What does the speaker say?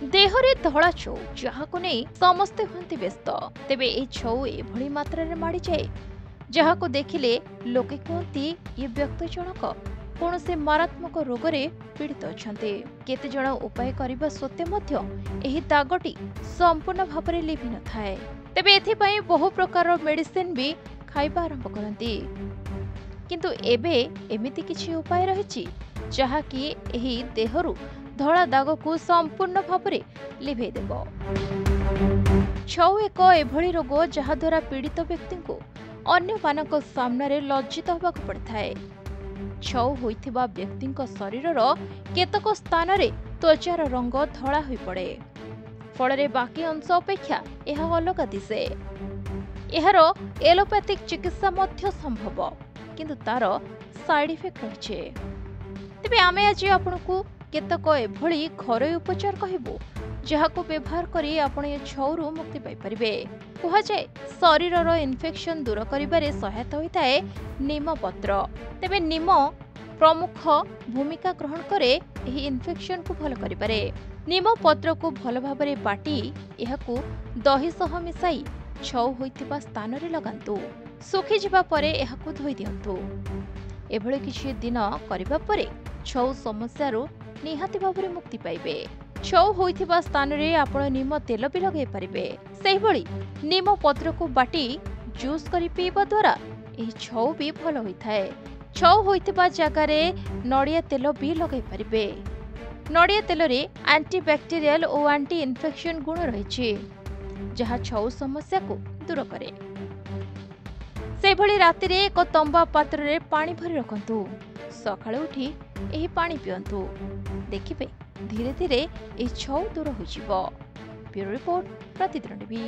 देहरे धड़ा छौ जहाको नहीं समस्ते हंती व्यस्त तेबे ए छौ एभली मात्रा रे माड़ी जाए जहाको देखिले लोके कहती ये व्यक्ति जनक कौन से मारात्मक रोगरे पीड़ित अछंते केते जण उपाय करिबा सत्ते मध्य एही दागटी संपूर्ण भाबरे लिभि न थाए तेबे एथि पई बहु प्रकार मेडिसिन भी खाइबा आरंभ करंती किंतु एबे एमिति किछि उपाय रहिछि जहा कि एही देहरु धड़ा दाग को संपूर्ण भावरे लिभे देब। छौ एक एभली रोग जहाद्वारा पीड़ित व्यक्ति को अन्य मानक सामने लज्जित होगा पड़े। छौ होइथिबा व्यक्ति शरीर केतक स्थान रे त्वचार रंग धड़ा हो पड़े फल बाकी अंश अपेक्षा यह अलग दिसे। एहार एलोपैथिक चिकित्सा मध्य संभव किंतु तार साइड इफेक्ट रही। तेबे आमे आज आपनकु केतक एभली घरोई उपचार कहबू जहाको व्यवहार करी आपण ए छौरु मुक्ति पाई परिबे। कुहा जाय शरीरर इन्फेक्शन दूर करिबारे सहायता होइताए नीम पत्र। तेबे नीम प्रमुख भूमिका ग्रहण करे एही इन्फेक्शन को भल करिबारे। नीम पत्र को भल भाबरे बाटी एहाकू दही सह मिसाई छौ होइतिबा स्थान रे लगांतु। सुखी जिबा परे एहाकू धोई दियंतु। एभली किछि दिन करिबा परे छौ समस्यारू निहाती भाव मुक्ति पाइबे। छौ होइथिबा स्थान रे आपण नीम तेल भी लगे पारिबे। सेहि भली नीम पत्र को बाटी जूस करी पीबा द्वारा एही छौ भी भल होइथाए। छौ होइथिबा जगह रे नडिया तेल भी लगे पारिबे। नडिया तेल रे एंटीबैक्टीरियल और एंटी इन्फेक्शन गुण रहिछि जहा छौ समस्या को दूर करे। सेहि भली राति रे एक तंबा पात्र रे पानी भरी रखंतु। सकाळे उठी एही पानी पियंतु। देखिबे धीरे धीरे ए छौ दूर हो जिवो। ब्यूरो रिपोर्ट प्रतिदिन टीवी।